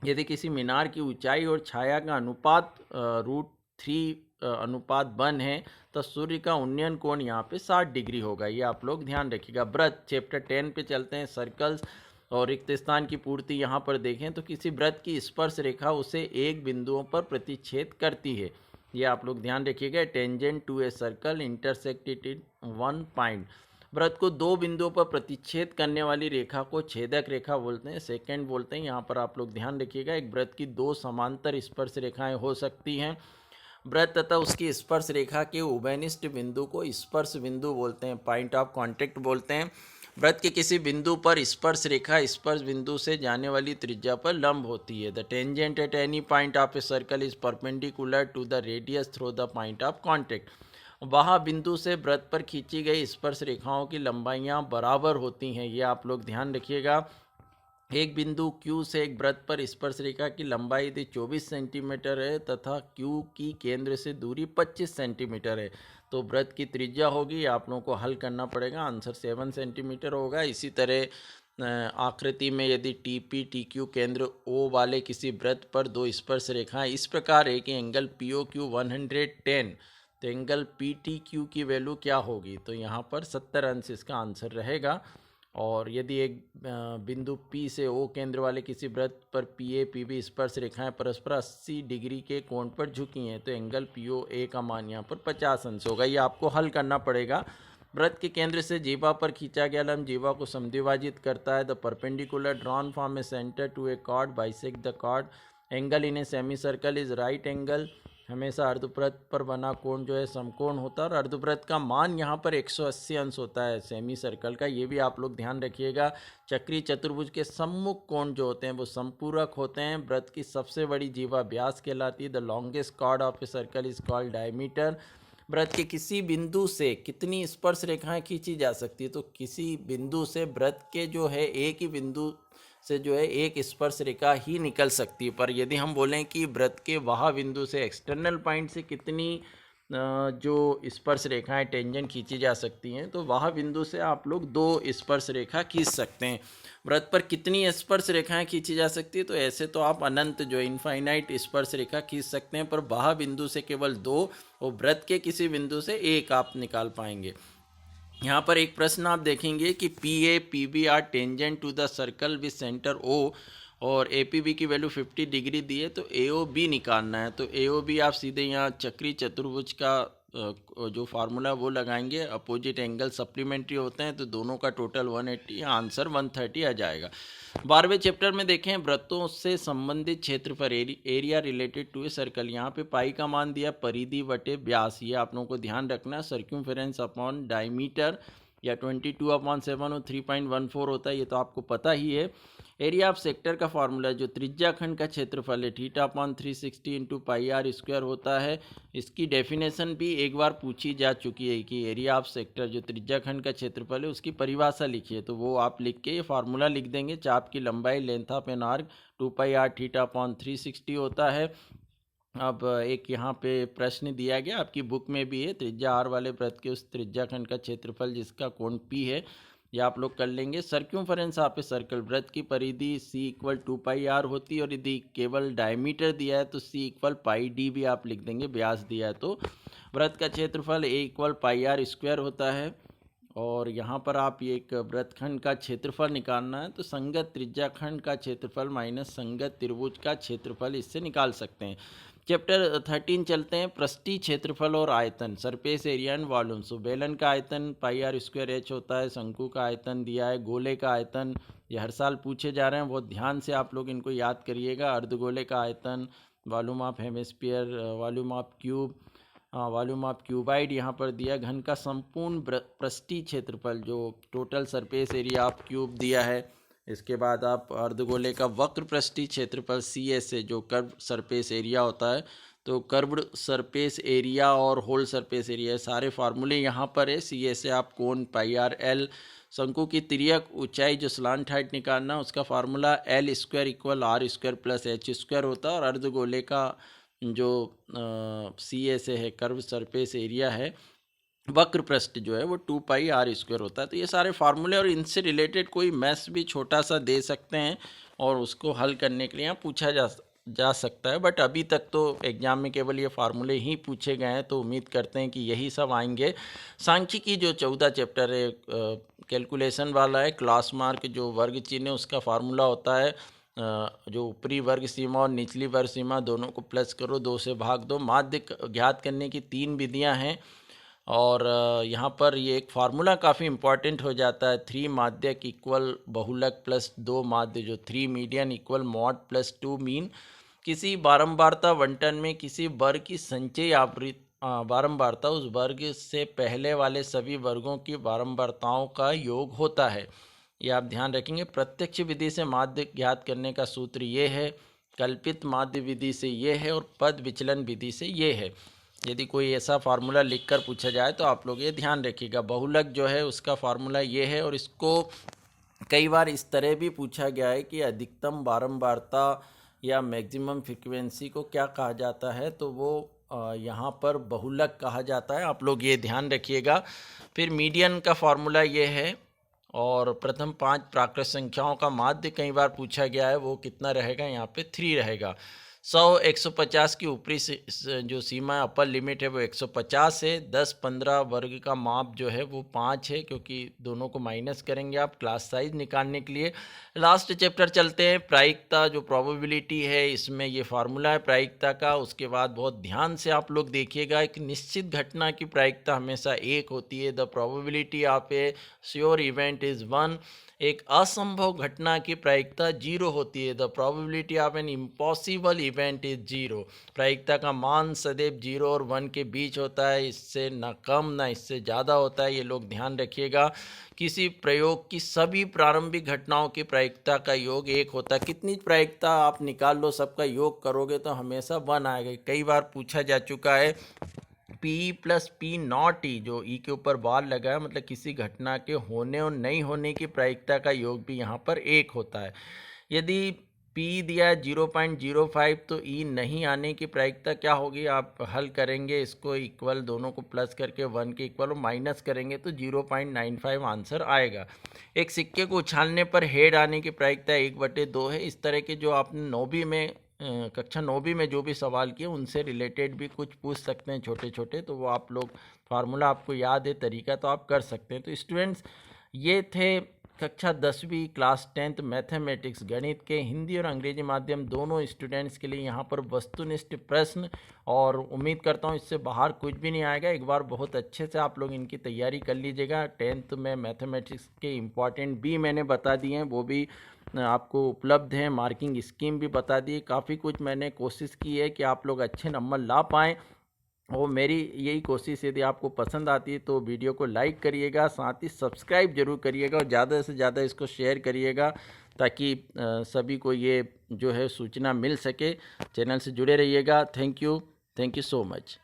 यदि किसी मीनार की ऊंचाई और छाया का अनुपात √3:1 है तो सूर्य का उन्नयन कोण यहाँ पे 60 डिग्री होगा। ये आप लोग ध्यान रखिएगा। वृत्त, चैप्टर 10 पे चलते हैं। सर्कल्स और रिक्त स्थान की पूर्ति यहाँ पर देखें तो किसी वृत्त की स्पर्श रेखा उसे एक बिंदुओं पर प्रतिच्छेद करती है। ये आप लोग ध्यान रखिएगा। Tangent to a circle intersected in 1 point. वृत्त को दो बिंदुओं पर प्रतिच्छेद करने वाली रेखा को छेदक रेखा बोलते हैं, सेकंड बोलते हैं। यहाँ पर आप लोग ध्यान रखिएगा, एक वृत्त की दो समांतर स्पर्श रेखाएं हो सकती हैं। वृत्त तथा उसकी स्पर्श रेखा के उभयनिष्ठ बिंदु को स्पर्श बिंदु बोलते हैं, पॉइंट ऑफ कांटेक्ट बोलते हैं। वृत्त के किसी बिंदु पर स्पर्श रेखा स्पर्श बिंदु से जाने वाली त्रिज्या पर लंब होती है। The tangent at any point of a circle is perpendicular to the radius through the point of contact. वहाँ बिंदु से वृत्त पर खींची गई स्पर्श रेखाओं की लंबाइयाँ बराबर होती हैं। ये आप लोग ध्यान रखिएगा। एक बिंदु Q से एक वृत्त पर स्पर्श रेखा की लंबाई यदि 24 सेंटीमीटर है तथा Q की केंद्र से दूरी 25 सेंटीमीटर है तो वृत्त की त्रिज्या होगी, आप लोगों को हल करना पड़ेगा, आंसर 7 सेंटीमीटर होगा। इसी तरह आकृति में यदि TP TQ केंद्र O वाले किसी वृत्त पर दो स्पर्श रेखाएं इस प्रकार है कि एंगल POQ 110, तो एंगल PTQ की वैल्यू क्या होगी, तो यहाँ पर 70 अंश इसका आंसर रहेगा। और यदि एक बिंदु P से O केंद्र वाले किसी वृत्त पर PA PB स्पर्श रेखाएं परस्पर 80 डिग्री के कोण पर झुकी हैं तो एंगल POA का मान यहाँ पर 50 अंश होगा। ये आपको हल करना पड़ेगा। वृत्त के केंद्र से जीवा पर खींचा गया लंब जीवा को समद्विभाजित करता है। The perpendicular drawn from a centre to a chord bisect the chord. Angle in a semi circle is right angle. हमेशा अर्धवृत्त पर बना कोण जो है समकोण होता है और अर्धवृत्त का मान यहाँ पर 180 अंश होता है सेमी सर्कल का। ये भी आप लोग ध्यान रखिएगा। चक्रीय चतुर्भुज के सम्मुख कोण जो होते हैं वो संपूरक होते हैं। वृत्त की सबसे बड़ी जीवा व्यास कहलाती है। The longest chord of a circle is called diameter. वृत्त के किसी बिंदु से कितनी स्पर्श रेखाएं खींची जा सकती है, तो किसी बिंदु से वृत्त के जो है एक ही बिंदु से जो है एक स्पर्श रेखा ही निकल सकती है। पर यदि हम बोलें कि वृत्त के वह बिंदु से एक्सटर्नल पॉइंट से कितनी जो स्पर्श रेखाएं टेंजेंट खींची जा सकती हैं, तो वह बिंदु से आप लोग 2 स्पर्श रेखा खींच सकते हैं। वृत्त पर कितनी स्पर्श रेखाएं खींची जा सकती है, तो ऐसे तो आप अनंत जो इनफाइनाइट स्पर्श रेखा खींच सकते हैं, पर वह बिंदु से केवल 2 और वृत्त के किसी बिंदु से 1 आप निकाल पाएंगे। यहाँ पर एक प्रश्न आप देखेंगे कि PA PB are tangent to the circle with centre O और APB की वैल्यू 50 डिग्री दी है, तो AOB निकालना है। तो AOB आप सीधे यहाँ चक्रीय चतुर्भुज का जो फार्मूला वो लगाएंगे। अपोजिट एंगल सप्लीमेंट्री होते हैं तो दोनों का टोटल 180, आंसर 130 आ जाएगा। 12वें चैप्टर में देखें वृत्तों से संबंधित क्षेत्रफल area related to a circle. यहाँ पे पाई का मान दिया परिधि बटे व्यास, ये आप लोगों को ध्यान रखना। सर्क्यूमफेरेंस अपॉन डायमीटर या 22/7 और 3.14 होता है, ये तो आपको पता ही है। एरिया ऑफ सेक्टर का फार्मूला जो त्रिज्या खंड का क्षेत्रफल है θ/360 × πr² होता है। इसकी डेफिनेशन भी एक बार पूछी जा चुकी है कि एरिया ऑफ सेक्टर जो त्रिज्या खंड का क्षेत्रफल है उसकी परिभाषा लिखिए, तो वो आप लिख के ये फार्मूला लिख देंगे। चाप की लंबाई length of an arc 2πr θ/360 होता है। अब एक यहाँ पे प्रश्न दिया गया, आपकी बुक में भी है, त्रिज्या r वाले वृत्त के उस त्रिज्या खंड का क्षेत्रफल जिसका कोण P है, ये आप लोग कर लेंगे। सर्क्यूमफेरेंस ऑफ ए सर्कल, वृत्त की परिधि C = 2πr होती है और यदि केवल डायमीटर दिया है तो C = πd भी आप लिख देंगे, व्यास दिया है तो। वृत्त का क्षेत्रफल A = πr² होता है। और यहाँ पर आप ये एक वृत्तखंड का क्षेत्रफल निकालना है, तो संगत त्रिज्या खंड का क्षेत्रफल माइनस संगत त्रिभुज का क्षेत्रफल इससे निकाल सकते हैं। चैप्टर 13 चलते हैं, पृष्ठीय क्षेत्रफल और आयतन, सरफेस एरिया एंड वॉल्यूम। सो बेलन का आयतन πr² होता है, शंकु का आयतन दिया है, गोले का आयतन ये हर साल पूछे जा रहे हैं, बहुत ध्यान से आप लोग इनको याद करिएगा। अर्धगोले का आयतन, volume of hemisphere, volume of cube, volume of cuboid यहाँ पर दिया। घन का संपूर्ण पृष्ठीय क्षेत्रफल जो total surface area of cube दिया है। इसके बाद आप अर्धगोले का वक्र पृष्ठीय क्षेत्रफल CSA जो कर्व सरफेस एरिया होता है, तो कर्व्ड सरफेस एरिया और होल सरफेस एरिया सारे फार्मूले यहाँ पर है। CSA आप कोण πrl, शंकु की तिर्यक ऊंचाई जो स्लांट हाइट निकालना उसका फार्मूला L² = r² + h² होता है। और अर्धगोले का जो CSA है कर्व सरफेस एरिया है, वक्र पृष्ठ जो है वो 2πr² होता है। तो ये सारे फार्मूले और इनसे रिलेटेड कोई मैथ्स भी छोटा सा दे सकते हैं और उसको हल करने के लिए यहाँ पूछा जा सकता है। बट अभी तक तो एग्जाम में केवल ये फार्मूले ही पूछे गए हैं, तो उम्मीद करते हैं कि यही सब आएंगे। सांख्यिकी जो 14 चैप्टर है कैलकुलेशन वाला है, क्लास मार्क जो वर्ग चिन्ह है उसका फार्मूला होता है जो ऊपरी वर्ग सीमा और निचली वर्ग सीमा दोनों को प्लस करो, 2 से भाग दो। माध्य ज्ञात करने की 3 विधियां हैं और यहाँ पर ये एक फार्मूला काफ़ी इंपॉर्टेंट हो जाता है। 3 माध्यक इक्वल बहुलक प्लस 2 माध्य जो 3 median equal mod plus 2 mean. किसी बारंबारता बंटन में किसी वर्ग की संचयी बारंबारता उस वर्ग से पहले वाले सभी वर्गों की बारंबारताओं का योग होता है, ये आप ध्यान रखेंगे। प्रत्यक्ष विधि से माध्य ज्ञात करने का सूत्र ये है, कल्पित माध्य विधि से ये है और पद विचलन विधि से ये है। यदि कोई ऐसा फार्मूला लिखकर पूछा जाए तो आप लोग ये ध्यान रखिएगा। बहुलक जो है उसका फार्मूला ये है और इसको कई बार इस तरह भी पूछा गया है कि अधिकतम बारंबारता या मैक्सिमम फ्रीक्वेंसी को क्या कहा जाता है, तो वो यहाँ पर बहुलक कहा जाता है, आप लोग ये ध्यान रखिएगा। फिर मीडियन का फार्मूला ये है और प्रथम 5 प्राकृत संख्याओं का माध्य कई बार पूछा गया है, वो कितना रहेगा, यहाँ पे 3 रहेगा। 100 150 की ऊपरी जो सीमा अपर लिमिट है वो 150 है। 10-15 वर्ग का माप जो है वो 5 है, क्योंकि दोनों को माइनस करेंगे आप क्लास साइज निकालने के लिए। लास्ट चैप्टर चलते हैं, प्रायिकता जो प्रोबेबिलिटी है, इसमें ये फार्मूला है प्रायिकता का। उसके बाद बहुत ध्यान से आप लोग देखिएगा, एक निश्चित घटना की प्रायिकता हमेशा 1 होती है। The probability of A sure event is 1। एक असंभव घटना की प्रायिकता 0 होती है। The probability of an impossible event is 0। प्रायिकता का मान सदैव 0 और 1 के बीच होता है, इससे ना कम ना इससे ज़्यादा होता है, ये लोग ध्यान रखिएगा। किसी प्रयोग की सभी प्रारंभिक घटनाओं की प्रायिकता का योग 1 होता है। कितनी प्रायिकता आप निकाल लो, सबका योग करोगे तो हमेशा 1 आएगा। कई बार पूछा जा चुका है पी प्लस पी नॉट ई, जो ई के ऊपर बार लगा है, मतलब किसी घटना के होने और नहीं होने की प्रायिकता का योग भी यहाँ पर 1 होता है। यदि पी दिया है 0.05 तो ई नहीं आने की प्रायिकता क्या होगी, आप हल करेंगे इसको, इक्वल दोनों को प्लस करके 1 के इक्वल और माइनस करेंगे तो 0.95 आंसर आएगा। एक सिक्के को उछालने पर हेड आने की प्रायिकता 1/2 है। इस तरह के जो आपने 9वीं में कक्षा 9वीं में जो भी सवाल किए उनसे रिलेटेड भी कुछ पूछ सकते हैं छोटे छोटे, तो वो आप लोग फार्मूला आपको याद है, तरीका तो आप कर सकते हैं। तो स्टूडेंट्स, ये थे कक्षा 10वीं क्लास 10th मैथमेटिक्स गणित के हिंदी और अंग्रेजी माध्यम दोनों स्टूडेंट्स के लिए यहाँ पर वस्तुनिष्ठ प्रश्न, और उम्मीद करता हूँ इससे बाहर कुछ भी नहीं आएगा। एक बार बहुत अच्छे से आप लोग इनकी तैयारी कर लीजिएगा। 10th में मैथमेटिक्स के इम्पॉर्टेंट भी मैंने बता दिए हैं, वो भी आपको उपलब्ध हैं। मार्किंग स्कीम भी बता दी। काफ़ी कुछ मैंने कोशिश की है कि आप लोग अच्छे नंबर ला पाएँ, और मेरी यही कोशिश, यदि आपको पसंद आती है तो वीडियो को लाइक करिएगा, साथ ही सब्सक्राइब जरूर करिएगा और ज़्यादा से ज़्यादा इसको शेयर करिएगा, ताकि सभी को ये जो है सूचना मिल सके। चैनल से जुड़े रहिएगा। Thank you so much.